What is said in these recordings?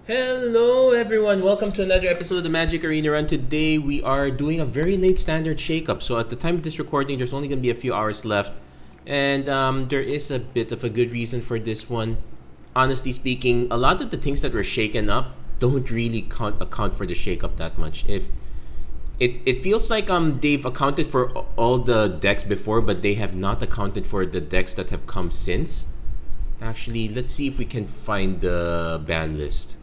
Hello everyone, welcome to another episode of the Magic Arena Run. Today we are doing a very late standard shakeup. So at the time of this recording, there's only going to be a few hours left. And there is a bit of a good reason for this one. Honestly speaking, a lot of the things that were shaken up don't really account for the shakeup that much. If it feels like they've accounted for all the decks before, but they have not accounted for the decks that have come since. Actually, let's see if we can find the ban list.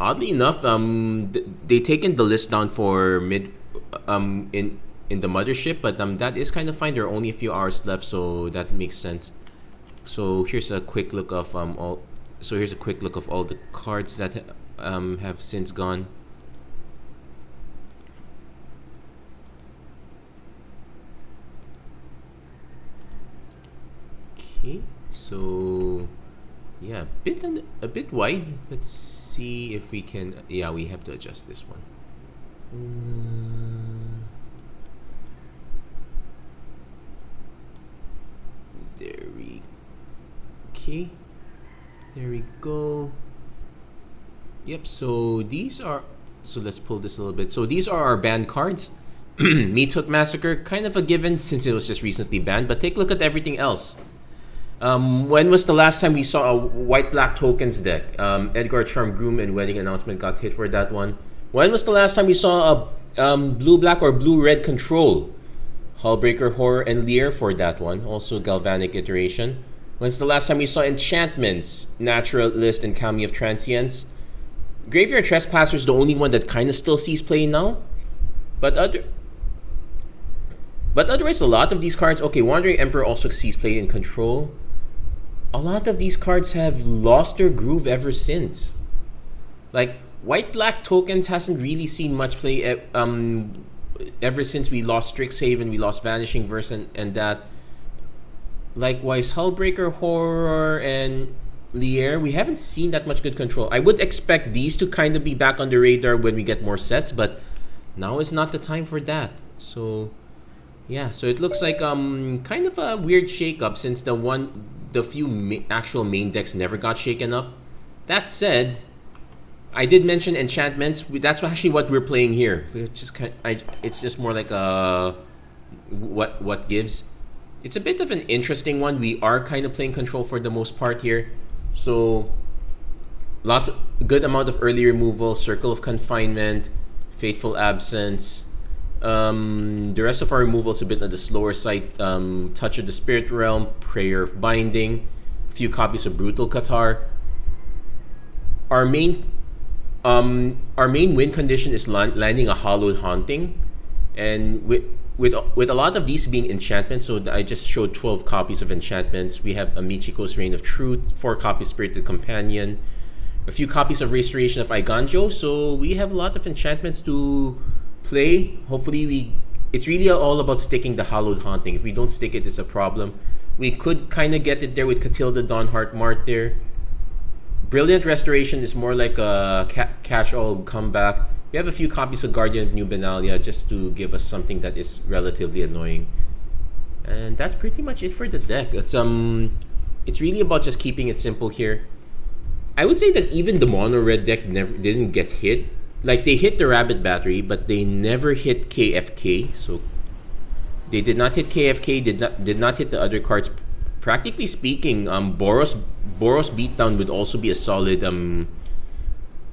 Oddly enough, they taken the list down for mid in the mothership, but that is kind of fine. There are only a few hours left, so that makes sense. So here's a quick look of all. So here's a quick look of all the cards that have since gone. Okay, so. Yeah, a bit wide. Let's see if we can. Yeah, we have to adjust this one. There we. Okay. There we go. Yep. So these are. So let's pull this a little bit. So these are our banned cards. Meat Hook Massacre, kind of a given since it was just recently banned. But take a look at everything else. When was the last time we saw a white-black tokens deck? Edgar Charm Groom and Wedding Announcement got hit for that one. When was the last time we saw a blue-black or blue-red control? Hullbreaker Horror and Lear for that one. Also Galvanic Iteration. When's the last time we saw Enchantments, Naturalist, and Kami of Transience? Graveyard Trespasser is the only one that kind of still sees play now. But otherwise, a lot of these cards... Okay, Wandering Emperor also sees play in Control. A lot of these cards have lost their groove ever since. Like, white-black tokens hasn't really seen much play ever since we lost Strixhaven, we lost Vanishing Verse, and that. Likewise, Hullbreaker Horror and Lier, we haven't seen that much good control. I would expect these to kind of be back on the radar when we get more sets, but now is not the time for that. So, yeah, so it looks like kind of a weird shakeup since the few actual main decks never got shaken up. That said, I did mention Enchantments. That's actually what we're playing here. It's just more like a what gives. It's a bit of an interesting one. We are kind of playing Control for the most part here, so good amount of early removal, Circle of Confinement, Fateful Absence. The rest of our removal is a bit on the slower side. Touch of the Spirit Realm, Prayer of Binding, a few copies of Brutal Qatar. Our main win condition is landing a Hallowed Haunting, and with a lot of these being enchantments, so I just showed 12 copies of enchantments. We have Michiko's Reign of Truth, 4 copies Spirited Companion, a few copies of Restoration of Aiganjo. So we have a lot of enchantments to play. Hopefully it's really all about sticking the Hallowed Haunting. If we don't stick it, it's a problem. We could kind of get it there with Catilda Dawnheart Martyr. Brilliant Restoration is more like a catch-all comeback. We have a few copies of Guardian of New Benalia just to give us something that is relatively annoying. And that's pretty much it for the deck. It's really about just keeping it simple here. I would say that even the mono-red deck didn't get hit. Like, they hit the Rabbit Battery, but they never hit KFK. So they did not hit KFK, did not hit the other cards. Practically speaking, Boros Beatdown would also be a solid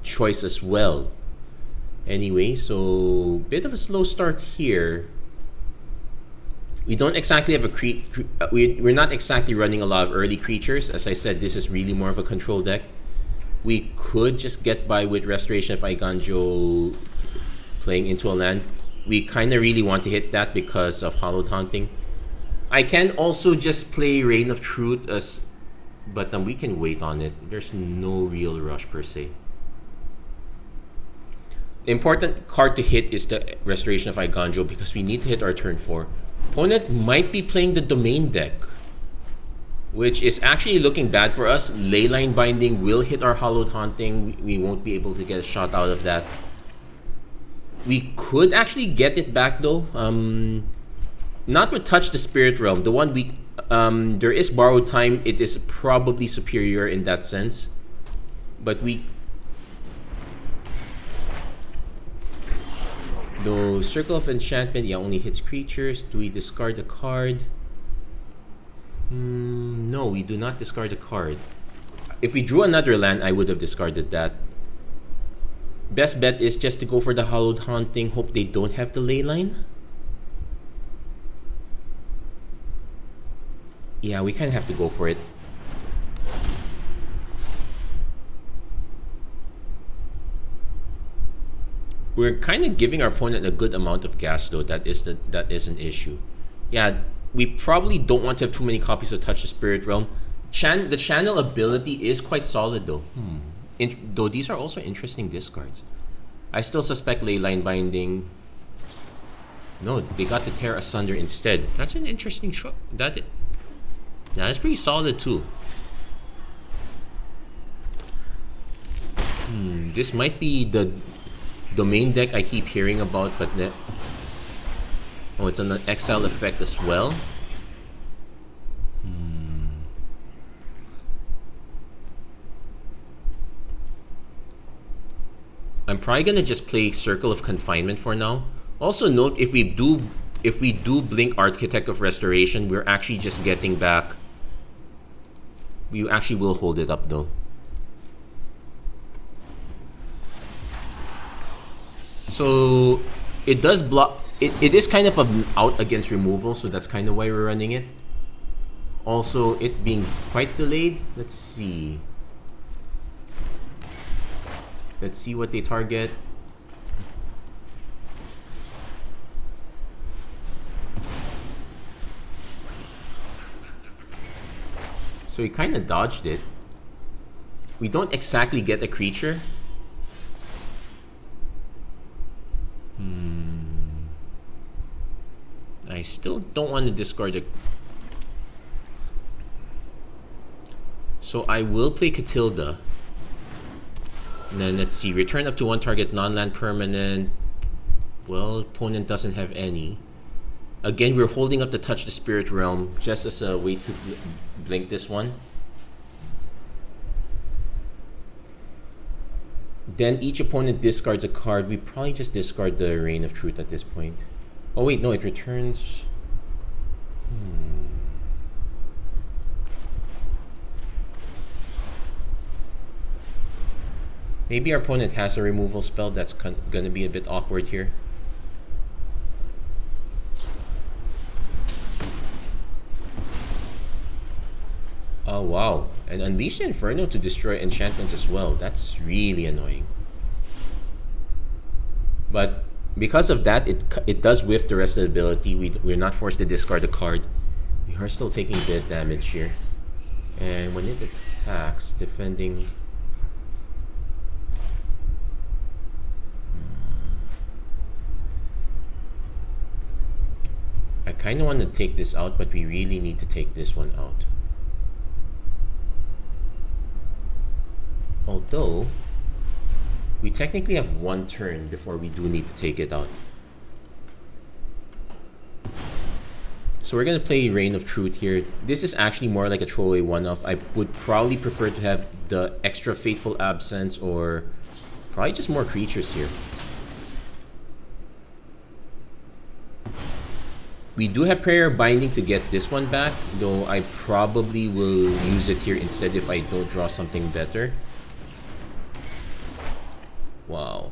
choice as well. Anyway, so bit of a slow start here. We don't exactly have we're not exactly running a lot of early creatures. As I said, this is really more of a control deck. We could just get by with Restoration of Aiganjo playing into a land. We kind of really want to hit that because of Hallowed Haunting. I can also just play Reign of Truth, but we can wait on it. There's no real rush per se. The important card to hit is the Restoration of Aiganjo because we need to hit our turn 4. Opponent might be playing the Domain deck, which is actually looking bad for us. Leyline Binding will hit our Hallowed Haunting. We won't be able to get a shot out of that. We could actually get it back though. Not with Touch the Spirit Realm. The one there is Borrowed Time. It is probably superior in that sense. But we Though Circle of Enchantment, yeah, only hits creatures. Do we discard a card? No, we do not discard a card. If we drew another land, I would have discarded that. Best bet is just to go for the Hallowed Haunting, hope they don't have the Leyline. Yeah, we kind of have to go for it. We're kind of giving our opponent a good amount of gas, though. That is an issue. Yeah, we probably don't want to have too many copies of Touch the Spirit Realm. The channel ability is quite solid, though. Though these are also interesting discards. I still suspect Leyline Binding. No, they got to Tear Asunder instead. That's an interesting shot. That's pretty solid too. This might be the main deck I keep hearing about, but oh, it's an exile effect as well. I'm probably gonna just play Circle of Confinement for now. Also note, if we do blink Architect of Restoration, we're actually just getting back. We actually will hold it up though. So it does block. It is kind of out against removal, so that's kind of why we're running it. Also, it being quite delayed. Let's see. Let's see what they target. So he kind of dodged it. We don't exactly get a creature. I still don't want to discard it. So I will play Catilda. And then let's see, return up to one target non-land permanent. Well, opponent doesn't have any. Again, we're holding up the Touch the Spirit Realm just as a way to blink this one. Then each opponent discards a card. We probably just discard the Reign of Truth at this point. Oh wait, no, it returns. Maybe our opponent has a removal spell. That's gonna be a bit awkward here. Oh wow, and Unleash the Inferno to destroy enchantments as well. That's really annoying. But because of that, it does whiff the rest of the ability. We're not forced to discard a card. We are still taking a bit of damage here. And when it attacks, defending... I kind of want to take this out, but we really need to take this one out. Although, we technically have one turn before we do need to take it out. So we're going to play Reign of Truth here. This is actually more like a throwaway one-off. I would probably prefer to have the extra Fateful Absence or probably just more creatures here. We do have Prayer Binding to get this one back, though I probably will use it here instead if I don't draw something better. Wow.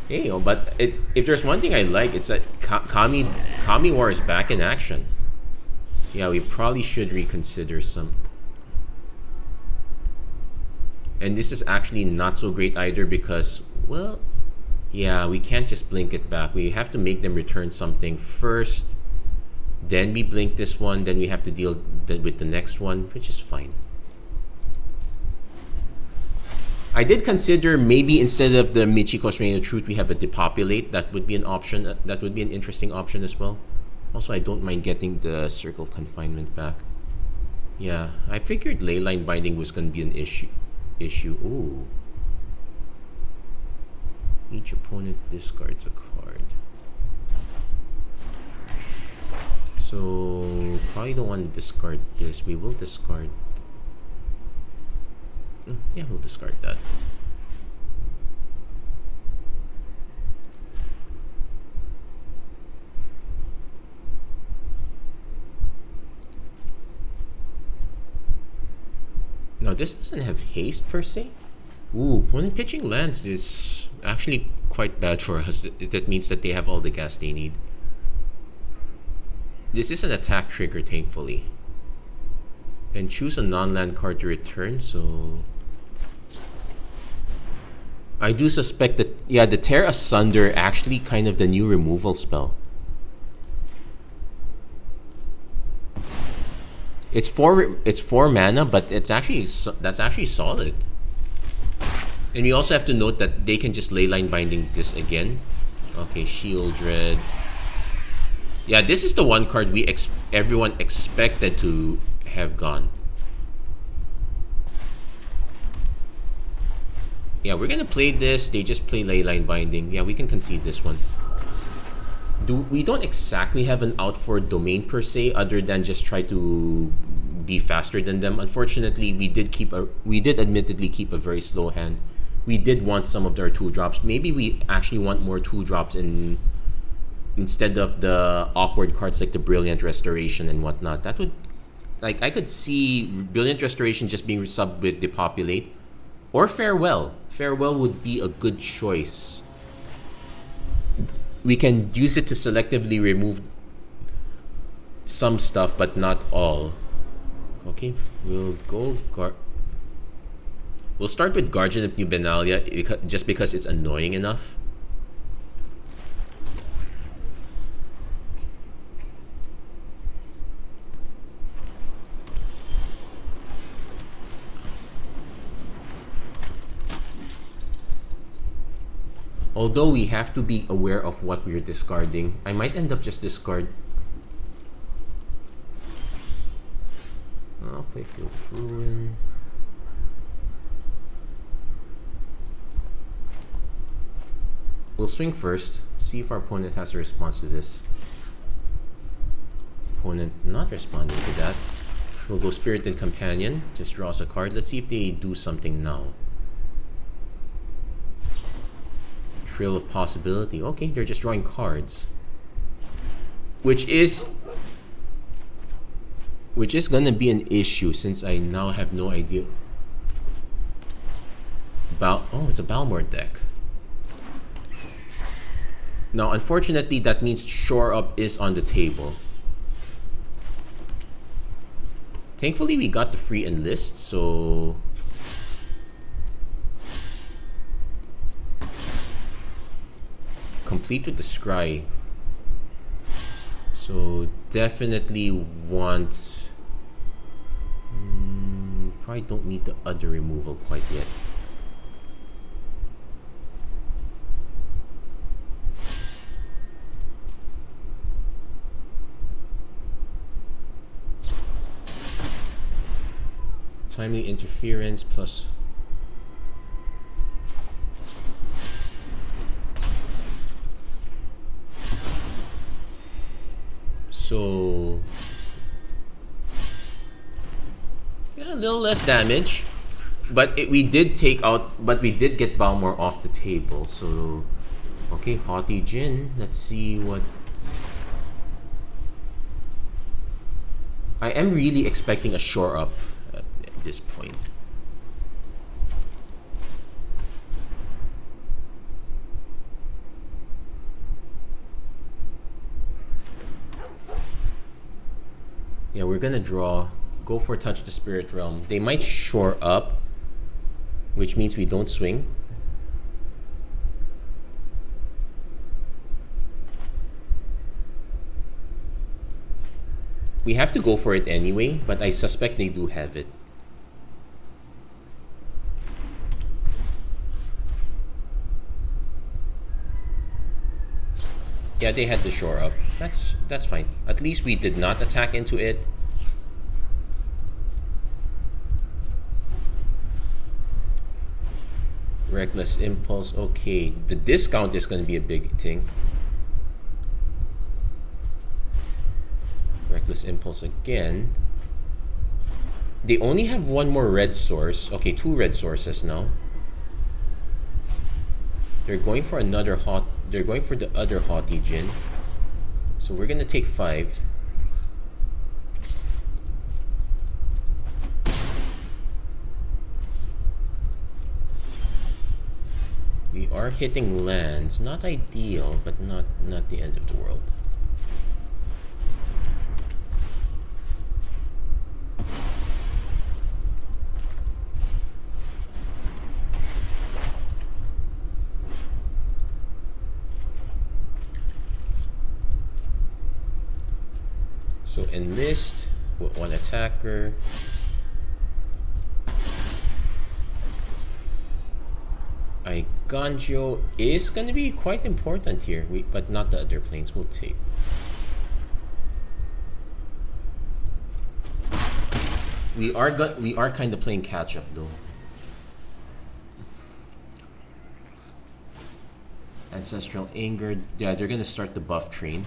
Hey, but if there's one thing I like, it's that Kami War is back in action. Yeah, we probably should reconsider some. And this is actually not so great either because, well, yeah, we can't just blink it back. We have to make them return something first. Then we blink this one. Then we have to deal with the next one, which is fine. I did consider maybe instead of the Michiko's Reign of Truth, we have a Depopulate. That would be an option. That would be an interesting option as well. Also, I don't mind getting the Circle of Confinement back. Yeah, I figured Leyline Binding was going to be an issue. Ooh. Each opponent discards a card. So, probably don't want to discard this. We will discard. Yeah, we'll discard that. Now this doesn't have haste per se. Ooh, opponent pitching lands is actually quite bad for us. That means that they have all the gas they need. This is an attack trigger, thankfully. And choose a non-land card to return, so... I do suspect that, yeah, the Tear Asunder actually kind of the new removal spell. It's four mana, but that's actually solid. And we also have to note that they can just leyline binding this again. Okay, Shieldred. Yeah, this is the one card everyone expected to have gone. Yeah, we're gonna play this. They just play leyline binding. Yeah, we can concede this one. We don't exactly have an out for domain per se, other than just try to be faster than them. Unfortunately, we did admittedly keep a very slow hand. We did want some of their 2-drops. Maybe we actually want more 2-drops instead of the awkward cards like the Brilliant Restoration and whatnot. That would, like, I could see Brilliant Restoration just being subbed with Depopulate, or Farewell. Farewell would be a good choice. We can use it to selectively remove some stuff, but not all. Okay, we'll start with Guardian of New Benalia just because it's annoying enough. Although we have to be aware of what we're discarding, I might end up just discard. I'll play Field Ruin. We'll swing first, see if our opponent has a response to this. Opponent not responding to that. We'll go Spirited Companion, just draw us a card. Let's see if they do something now. Trail of Possibility. Okay, they're just drawing cards. Which is gonna be an issue since I now have no idea. Oh, it's a Balmor deck. Now, unfortunately, that means Shore Up is on the table. Thankfully, we got the free enlist, so... Complete with the Scry. So, definitely want... probably don't need the other removal quite yet. Timely Interference plus... So... yeah, a little less damage. But we did get Balmor off the table, so... Okay, Haughty Djinn. Let's see what... I am really expecting a Shore Up at this point. Yeah, we're gonna draw. Go for Touch the Spirit Realm. They might Shore Up, which means we don't swing. We have to go for it anyway, but I suspect they do have it. Yeah, they had the Shore Up. That's fine. At least we did not attack into it. Reckless Impulse. Okay, the discount is going to be a big thing. Reckless Impulse again. They only have one more red source. Okay, 2 red sources now. They're going for they're going for the other Haughty Djinn. So we're gonna take 5. are hitting lands. Not ideal, but not the end of the world. So enlist, put one attacker. Ganjo is going to be quite important here, but not the other planes. We'll take. We are kind of playing catch up though. Ancestral Anger. Yeah, they're going to start the buff train.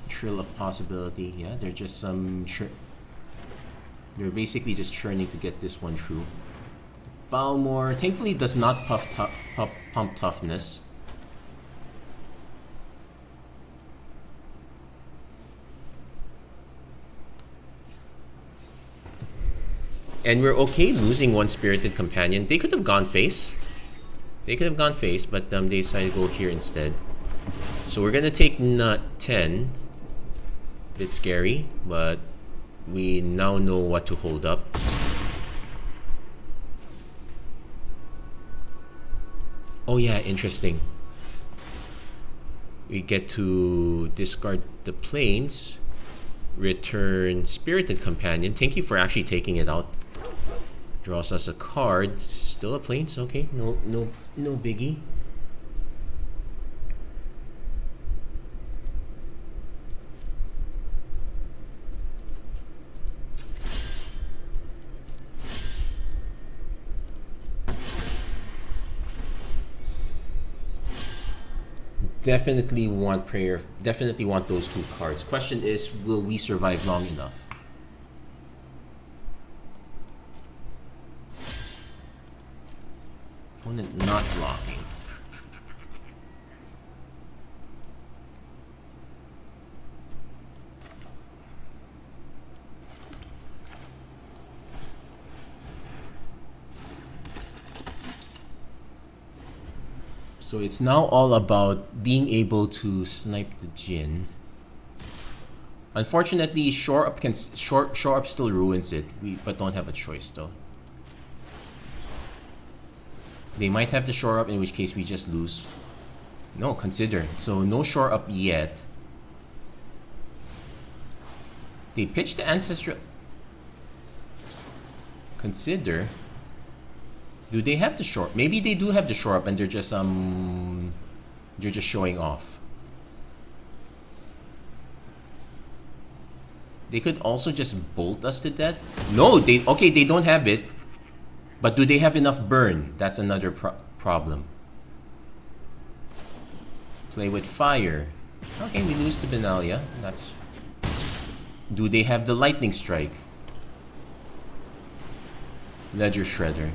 Trill of Possibility. Yeah, they're just some. They're basically just churning to get this one through. Balmor thankfully does not pump toughness. And we're okay losing one Spirited Companion. They could have gone face. But they decided to go here instead. So we're gonna take nut 10. Bit scary, but we now know what to hold up. Oh yeah, interesting. We get to discard the planes, return Spirited Companion. Thank you for actually taking it out. Draws us a card. Still a planes, okay. No biggie. Definitely want prayer. Definitely want those two cards. Question is, will we survive long enough? Opponent not blocking. So it's now all about being able to snipe the Jin. Unfortunately, shore up still ruins it. But don't have a choice though. They might have the shore up, in which case we just lose. No, consider. So no shore up yet. They pitched the ancestral. Consider. Do they have the shore? Maybe they do have the shore up, and they're just showing off. They could also just bolt us to death. No, they don't have it. But do they have enough burn? That's another problem. Play with fire. Okay, we lose to Benalia. That's. Do they have the lightning strike? Ledger Shredder.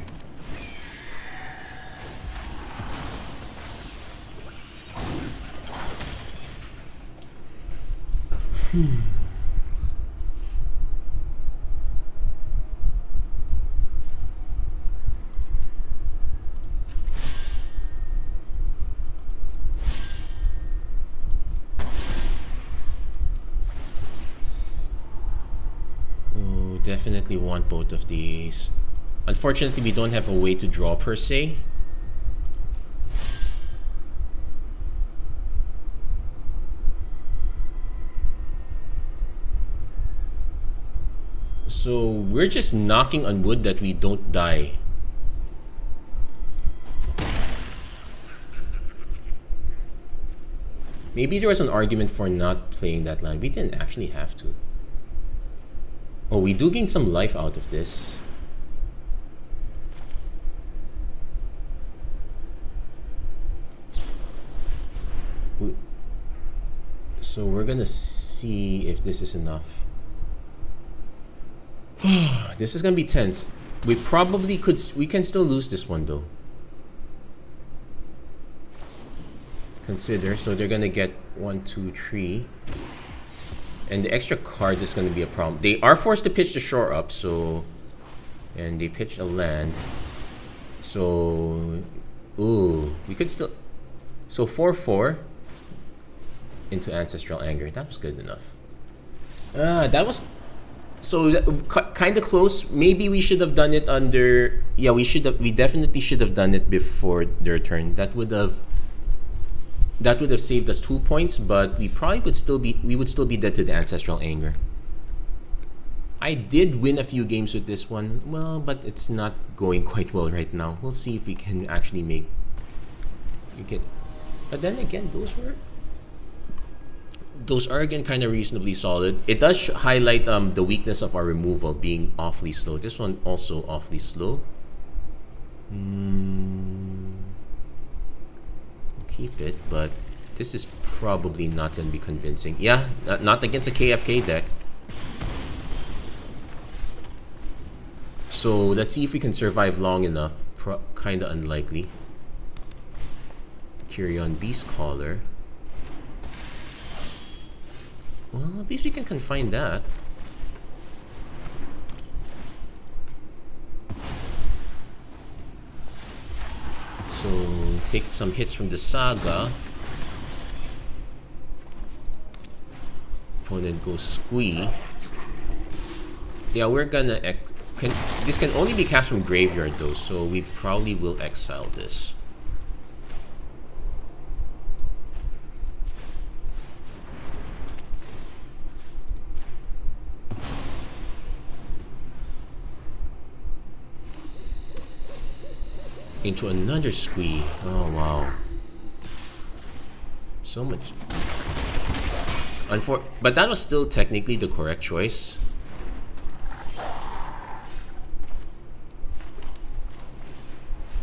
Oh, definitely want both of these. Unfortunately, we don't have a way to draw per se. So we're just knocking on wood that we don't die. Maybe there was an argument for not playing that line. We didn't actually have to. Oh, we do gain some life out of this. So we're gonna see if this is enough. This is gonna be tense. We probably could. We can still lose this one though. Consider. So they're gonna get 1, 2, 3, and the extra cards is gonna be a problem. They are forced to pitch the shore up, so And they pitched a land. So, ooh, we could still. So 4/4 into Ancestral Anger. That was good enough. That was so kind of close. Maybe we should have done it under. Yeah, we should have. We definitely should have done it before their turn. That would have saved us 2 points, but we probably would still be. We would still be dead to the Ancestral Anger. I did win a few games with this one. Well, but it's not going quite well right now. We'll see if we can actually make. But then again, those are again kind of reasonably solid. It does highlight the weakness of our removal being awfully slow. This one also awfully slow. Keep it, but this is probably not going to be convincing. Yeah, not against a KFK deck. So let's see if we can survive long enough. Kind of unlikely. Kyrion Beastcaller. Well, at least we can confine that. So take some hits from the Saga. Opponent goes Squee. Yeah, we're gonna this can only be cast from graveyard though, so we probably will exile this. Into another Squee. Oh wow. So much. But that was still technically the correct choice.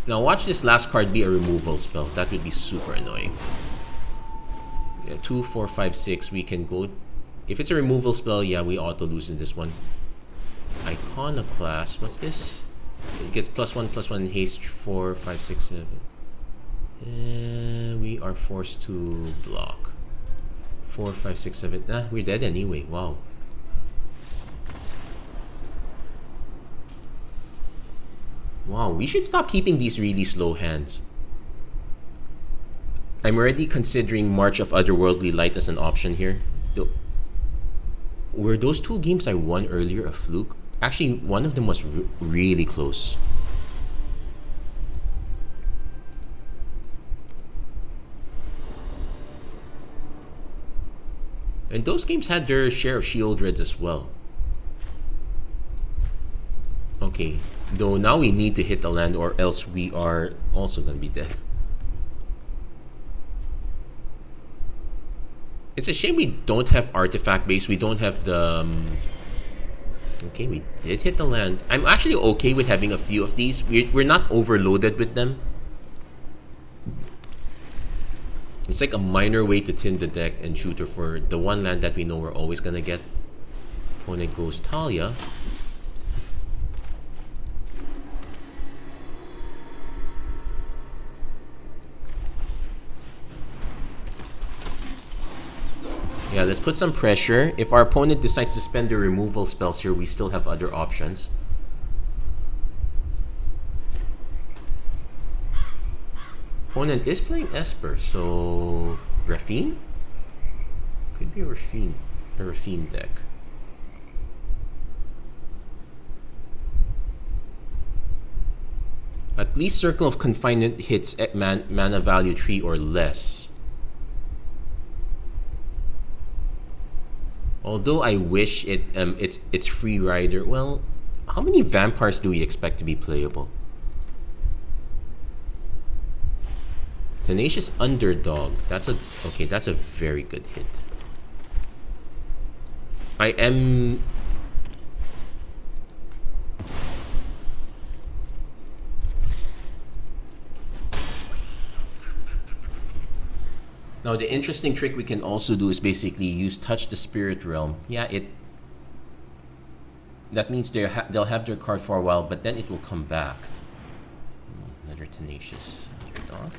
Now watch this last card be a removal spell. That would be super annoying. Yeah, 2, 4, 5, 6. We can go. If it's a removal spell, yeah, we auto lose in this one. Iconoclast. What's this? It gets +1/+1 haste 4, 5, 6, 7. We are forced to block. 4, 5, 6, 7. We're dead anyway. Wow. Wow, we should stop keeping these really slow hands. I'm already considering March of Otherworldly Light as an option here. Were those 2 games I won earlier a fluke? Actually, one of them was really close. And those games had their share of Shield Reds as well. Okay, though now we need to hit the land or else we are also going to be dead. It's a shame we don't have artifact base. We don't have the... okay, we did hit the land. I'm actually okay with having a few of these. We're not overloaded with them. It's like a minor way to tin the deck and shooter for the one land that we know we're always going to get. Opponent goes Talia. Yeah, let's put some pressure. If our opponent decides to spend their removal spells here, we still have other options. Opponent is playing Esper, so Raffine? Could be a Raffine deck. At least Circle of Confinement hits at mana value 3 or less. Although I wish it's Free Rider. Well, how many vampires do we expect to be playable? Tenacious Underdog. That's a very good hit. I am... Now the interesting trick we can also do is basically use Touch the Spirit Realm. Yeah, that means they'll have their card for a while, but then it will come back. Another Tenacious Underdog.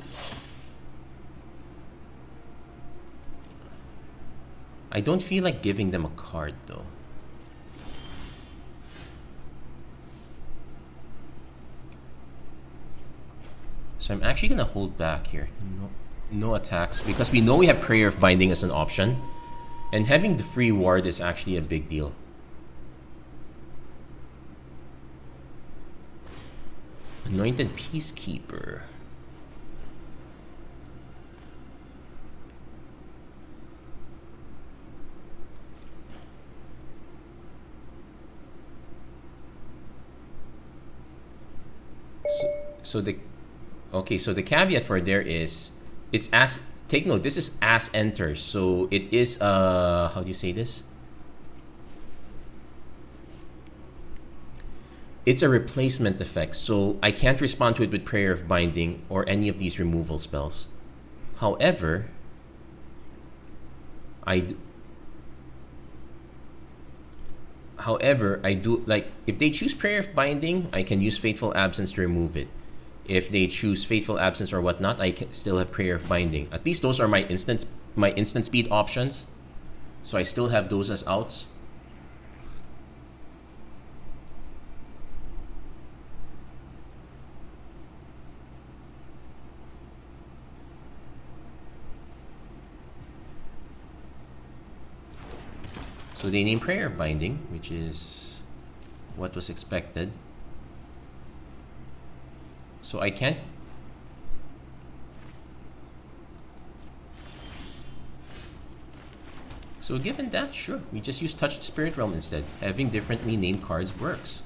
I don't feel like giving them a card though. So I'm actually gonna hold back here. No attacks, because we know we have Prayer of Binding as an option. And having the free ward is actually a big deal. Anointed Peacekeeper. So the caveat for there is it's as, take note, this is as enters, so it is how do you say this? It's a replacement effect, so I can't respond to it with Prayer of Binding or any of these removal spells. However, I do, like, if they choose Prayer of Binding, I can use Fateful Absence to remove it. If they choose Fateful Absence or whatnot, I can still have Prayer of Binding. At least those are my instant speed options. So I still have those as outs. So they name Prayer of Binding, which is what was expected. So I can't. So given that, sure, we just use Touched Spirit Realm instead. Having differently named cards works.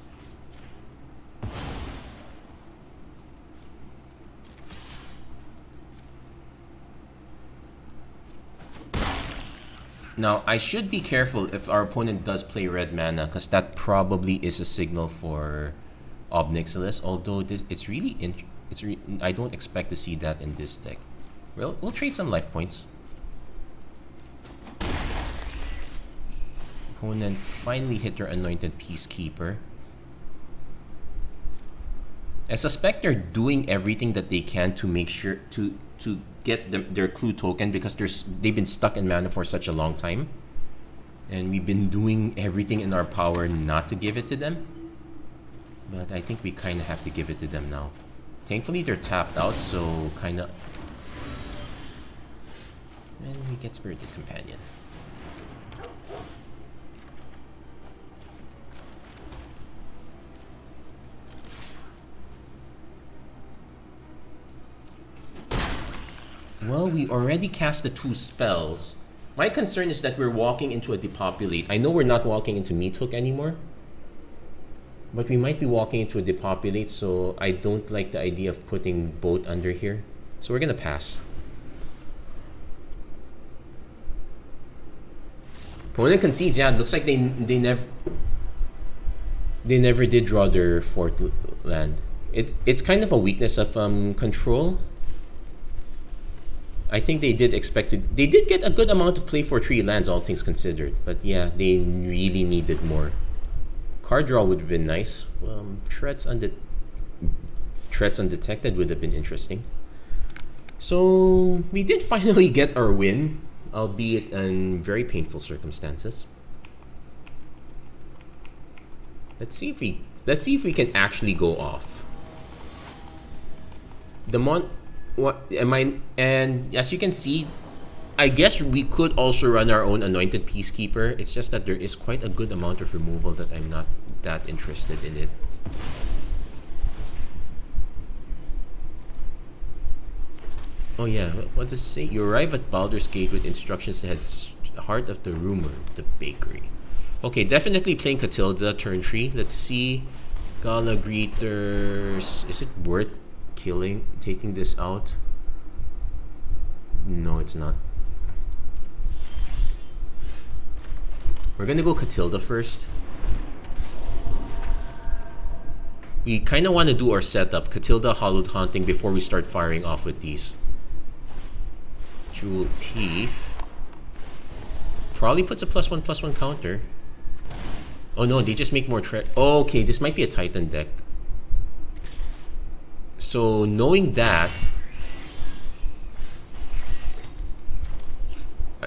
Now, I should be careful if our opponent does play red mana, because that probably is a signal for Ob Nixilis, although I don't expect to see that in this deck. We'll trade some life points. Opponent finally hit their Anointed Peacekeeper. I suspect they're doing everything that they can to make sure to get their clue token, because they've been stuck in mana for such a long time, and we've been doing everything in our power not to give it to them. But I think we kind of have to give it to them now. Thankfully, they're tapped out, so kind of. And we get Spirited Companion. Well, we already cast the 2 spells. My concern is that we're walking into a Depopulate. I know we're not walking into Meat Hook anymore, but we might be walking into a Depopulate, so I don't like the idea of putting both under here. So we're gonna pass. Opponent concedes. Yeah, it looks like they never did draw their 4th land. It's kind of a weakness of control. I think they did expect to. They did get a good amount of play for 3 lands, all things considered. But yeah, they really needed more. Card draw would have been nice. Threats undetected would have been interesting. So we did finally get our win, albeit in very painful circumstances. Let's see if we can actually go off. And as you can see, I guess we could also run our own Anointed Peacekeeper. It's just that there is quite a good amount of removal that I'm not that interested in it. Oh yeah, what does it say? You arrive at Baldur's Gate with instructions that had Heart of the Rumor, the bakery. Okay, definitely playing Catilda turn 3. Let's see. Gala Greeters. Is it worth taking this out? No, it's not. We're gonna go Catilda first. We kind of want to do our setup, Catilda, Hallowed Haunting, before we start firing off with these. Jewel Teeth. Probably puts a +1/+1 counter. Oh no, they just make more oh, okay, this might be a Titan deck. So knowing that,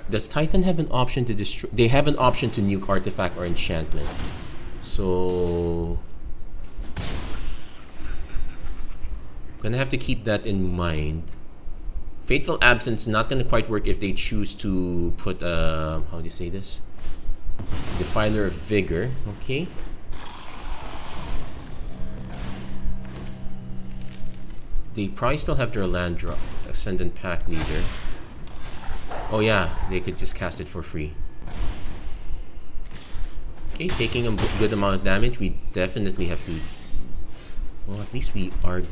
does Titan have an option to destroy? They have an option to nuke artifact or enchantment. So Gonna have to keep that in mind. Fateful Absence not gonna quite work if they choose to put how do you say this? Defiler of Vigor. Okay. They probably still have their land drop. Ascendant Pack Leader. Oh yeah, they could just cast it for free. Okay, taking a good amount of damage. We definitely have to... Well, at least we are...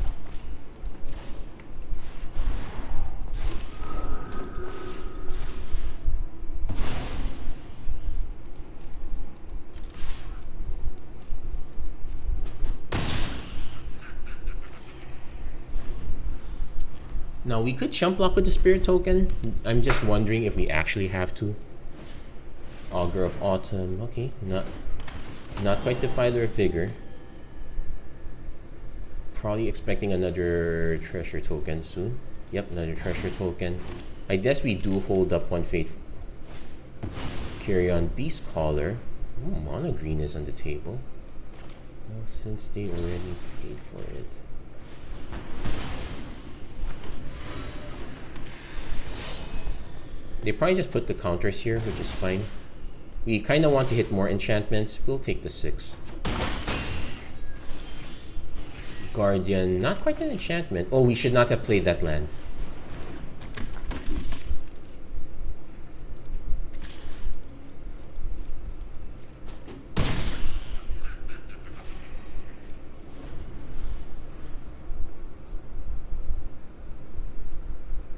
Now, we could jump block with the Spirit Token. I'm just wondering if we actually have to. Augur of Autumn. Okay, not quite Defiler of Vigor. Probably expecting another Treasure Token soon. Yep, another Treasure Token. I guess we do hold up one Fate. Carry on Beast Caller. Oh, Mono Green is on the table. Well, since they already paid for it. They probably just put the counters here, which is fine. We kind of want to hit more enchantments. We'll take the 6. Guardian, not quite an enchantment. Oh, we should not have played that land.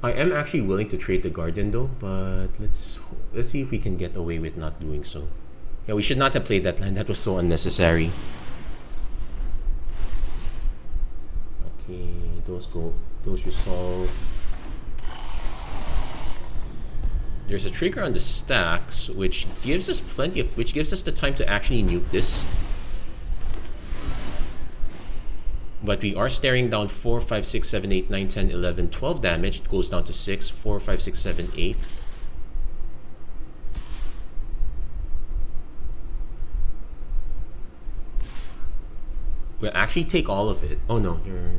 I am actually willing to trade the Guardian though, but let's see if we can get away with not doing so. Yeah, we should not have played that land. That was so unnecessary. Okay, those resolve. There's a trigger on the stacks, which gives us the time to actually nuke this. But we are staring down 4, 5, 6, 7, 8, 9, 10, 11, 12 damage. It goes down to 6, 4, 5, 6, 7, 8. We'll actually take all of it. Oh no, you're...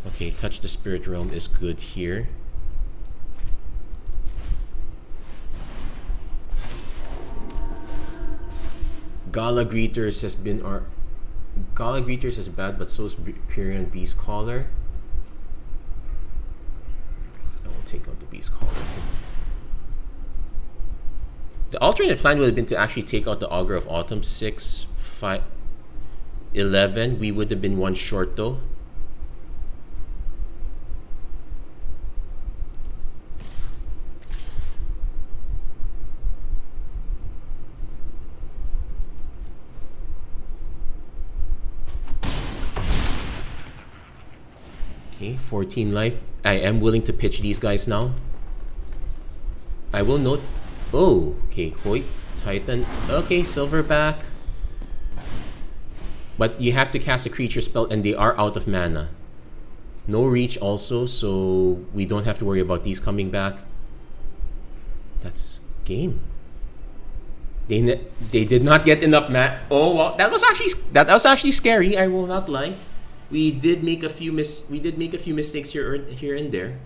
Okay, Touch the Spirit Realm is good here. Gala Greeters has been our... Gala Greeters is bad, but so is Pyrian Beast Caller. I will take out the Beast Caller. The alternate plan would have been to actually take out the Augur of Autumn. 6, 5, 11. We would have been one short though. Okay, 14 life. I am willing to pitch these guys now. I will note... Oh, okay, Hoyt, Titan. Okay, Silverback. But you have to cast a creature spell and they are out of mana. No reach also, so we don't have to worry about these coming back. That's game. They did not get enough mana. Oh, wow. That was actually scary, I will not lie. We did make a few mistakes here and there.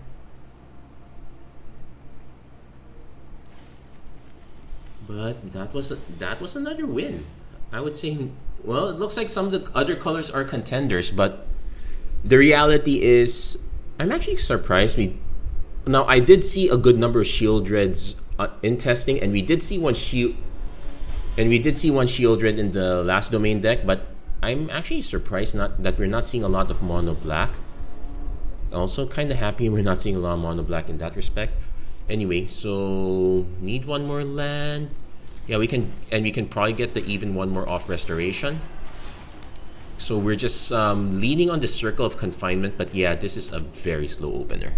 But that was another win. I would say, well, it looks like some of the other colors are contenders, but the reality is, I'm actually surprised. Now I did see a good number of Shield Dreads in testing, and we did see one Shield Dread in the last domain deck, but I'm actually surprised that we're not seeing a lot of mono black. Also kind of happy we're not seeing a lot of mono black in that respect. Anyway, so need one more land. Yeah, we can probably get the even one more off restoration. So we're just leaning on the Circle of Confinement, but yeah, this is a very slow opener.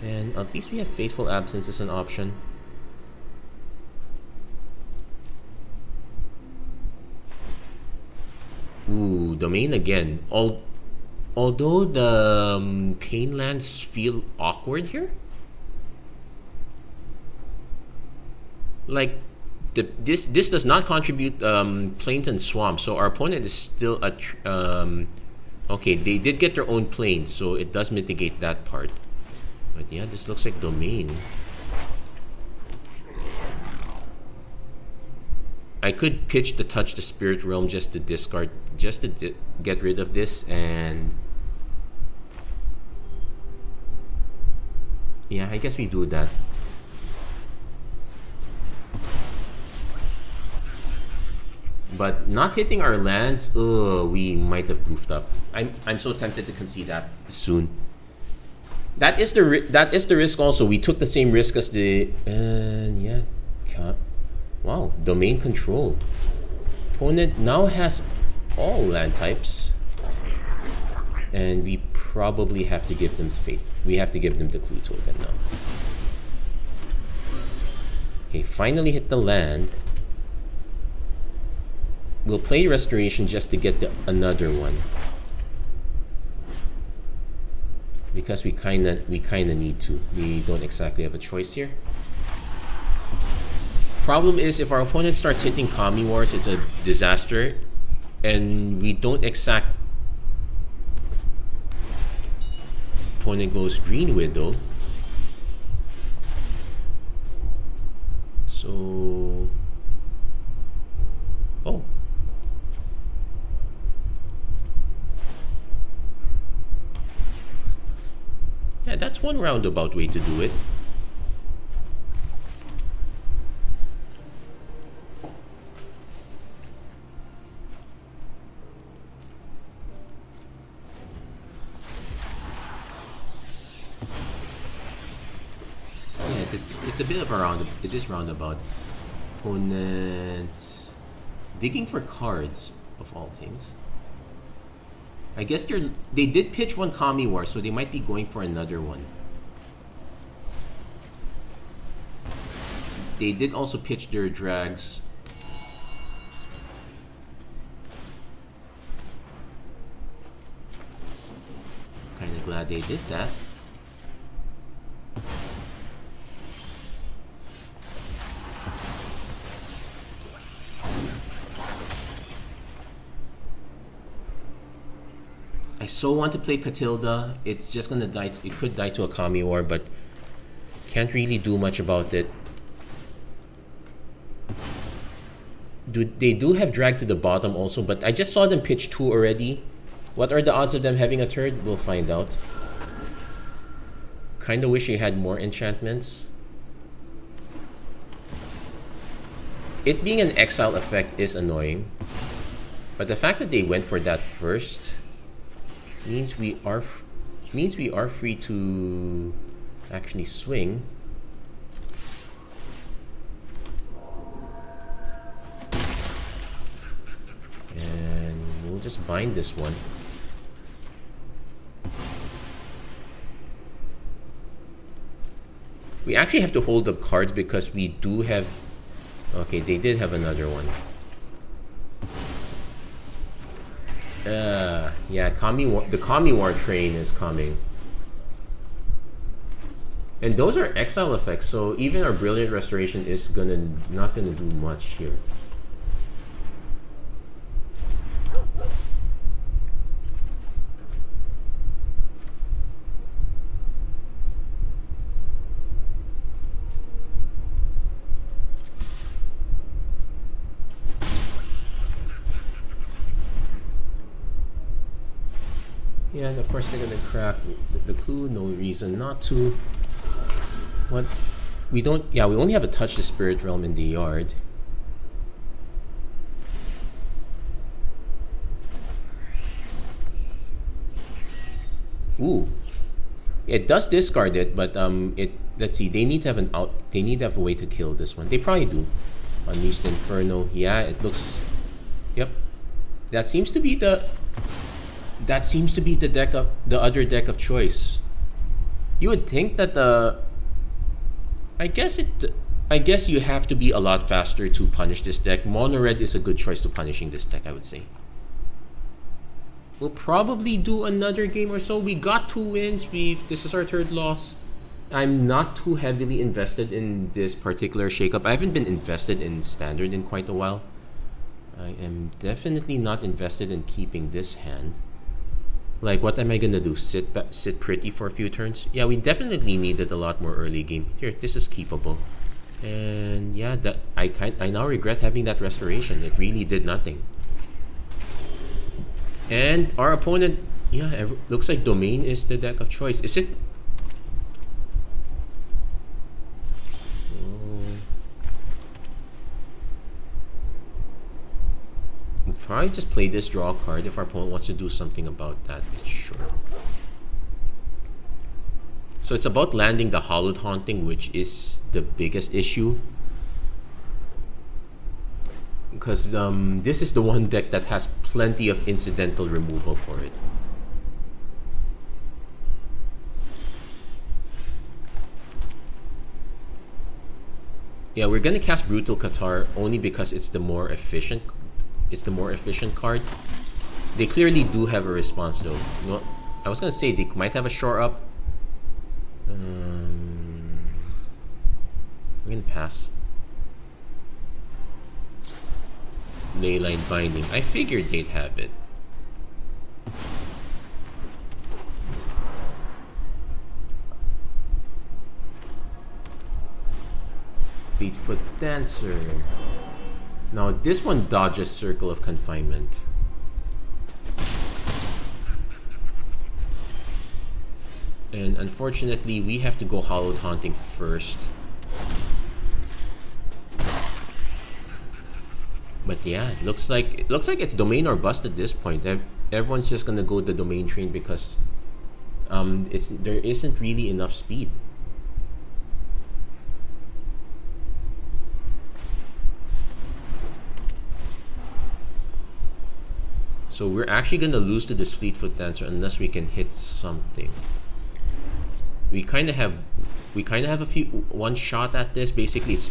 And at least we have Fateful Absence as an option. Ooh, Domain again. Although the Pain lands feel awkward here. like this does not contribute plains and swamps, so our opponent is still okay, they did get their own plains, so it does mitigate that part. But yeah, this looks like domain. I could pitch the touch the spirit realm just to discard, just to get rid of this, and yeah, I guess we do that. But not hitting our lands, we might have goofed up. I'm so tempted to concede that soon. That is the risk also. We took the same risk as the yeah. Wow, domain control. Opponent now has all land types, and we probably have to give them fate. We have to give them the clue token now. Okay, finally hit the land. We'll play restoration just to get another one, because we kinda need to. We don't exactly have a choice here. Problem is, if our opponent starts hitting Kami Wars, it's a disaster, and we don't exact. Opponent goes Green Widow, so oh. Yeah, that's one roundabout way to do it. Yeah, it's a bit of a roundabout. It is roundabout. Opponent digging for cards, of all things. I guess they did pitch one Kami War, so they might be going for another one. They did also pitch their drags. Kinda glad they did that. I so want to play Catilda. It's just gonna die. It could die to a Kami War, but can't really do much about it. They do have drag to the bottom also, but I just saw them pitch 2 already. What are the odds of them having a third? We'll find out. Kinda wish they had more enchantments. It being an exile effect is annoying, but the fact that they went for that first means we are free to actually swing. And we'll just bind this one. We actually have to hold up cards because we do have... Okay, they did have another one. Yeah, the Kami War train is coming. And those are exile effects, so even our Brilliant Restoration is not gonna do much here. Yeah, and of course they're gonna crack the clue. No reason not to. What? We don't. Yeah, we only have a touch the spirit realm in the yard. Ooh, it does discard it, but let's see. They need to have an out. They need to have a way to kill this one. They probably do. Unleashed Inferno. Yeah, it looks. Yep. That seems to be the. That seems to be the other deck of choice. You would think that I guess you have to be a lot faster to punish this deck. Mono red is a good choice to punishing this deck, I would say. We'll probably do another game or so. We got 2 wins. This is our 3rd loss. I'm not too heavily invested in this particular shakeup. I haven't been invested in Standard in quite a while. I am definitely not invested in keeping this hand. Like, what am I gonna do? Sit pretty for a few turns? Yeah, we definitely needed a lot more early game. Here, this is keepable. And yeah, that I now regret having that restoration. It really did nothing. And our opponent, yeah, looks like Domain is the deck of choice. Is it? We'll probably just play this draw card if our opponent wants to do something about that. Sure. So it's about landing the Hallowed Haunting, which is the biggest issue. Because this is the one deck that has plenty of incidental removal for it. Yeah, we're gonna cast Brutal Qatar only because it's the more efficient. It's the more efficient card. They clearly do have a response though. Well, I was gonna say they might have a shore up. We're gonna pass. Leyline Binding. I figured they'd have it. Fleetfoot Dancer. Now this one dodges Circle of Confinement. And unfortunately, we have to go Hallowed Haunting first. But yeah, it looks like it's Domain or bust at this point. Everyone's just gonna go the Domain train because there isn't really enough speed. So we're actually gonna lose to this Fleetfoot Dancer unless we can hit something. We kind of have one shot at this. Basically, it's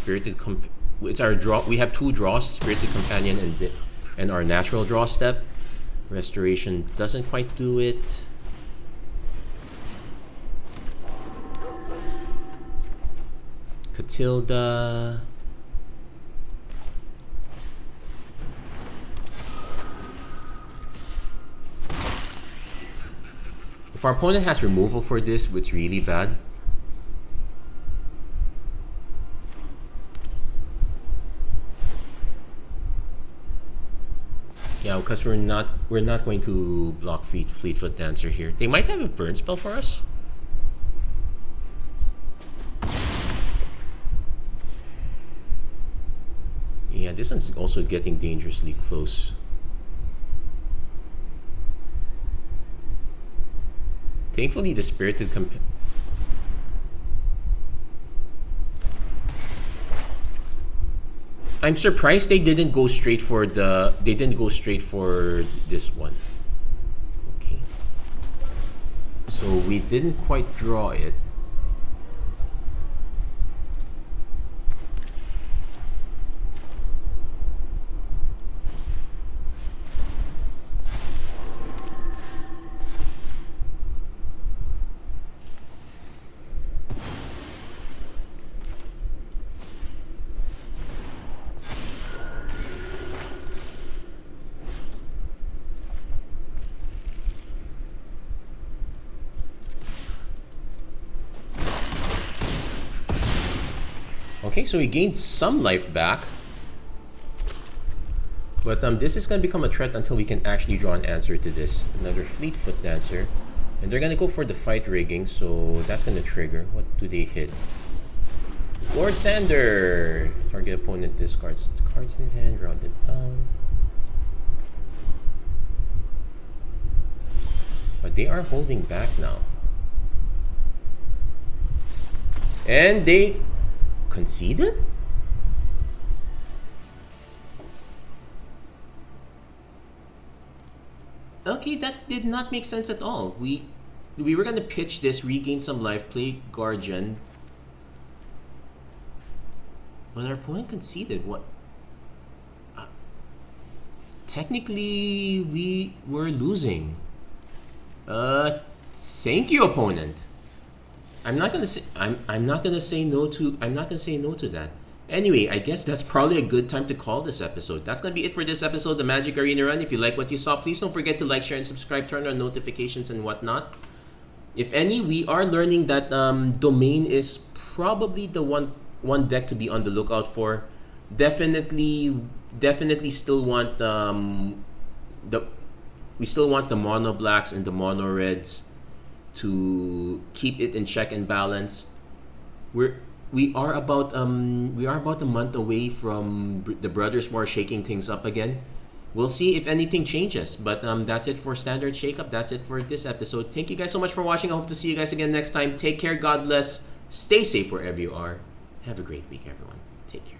it's our draw. We have two draws: Spirited Companion and our natural draw step. Restoration doesn't quite do it. Catilda. If our opponent has removal for this, it's really bad. Yeah, because we're not going to block Fleetfoot Dancer here. They might have a burn spell for us. Yeah, this one's also getting dangerously close. Thankfully, the Spirited Companion. I'm surprised they didn't go straight for this one. Okay. So we didn't quite draw it. Okay, so we gained some life back. But this is going to become a threat until we can actually draw an answer to this. Another Fleetfoot Dancer. And they're going to go for the fight rigging, so that's going to trigger. What do they hit? Lord Sander! Target opponent discards cards in hand, round it down. But they are holding back now. And they conceded? Okay, that did not make sense at all. We were gonna pitch this, regain some life, play Guardian. But our opponent conceded. What? Technically, we were losing. Thank you, opponent. I'm not gonna say no to that. Anyway, I guess that's probably a good time to call this episode. That's gonna be it for this episode, the Magic Arena Run. If you like what you saw, please don't forget to like, share, and subscribe. Turn on notifications and whatnot. If any, we are learning that Domain is probably the one deck to be on the lookout for. Definitely still want we still want the mono blacks and the mono reds to keep it in check and balance. We are about a month away from the Brothers War shaking things up again. We'll see if anything changes. But that's it for Standard Shakeup. That's it for this episode. Thank you guys so much for watching. I hope to see you guys again next time. Take care. God bless. Stay safe wherever you are. Have a great week, everyone. Take care.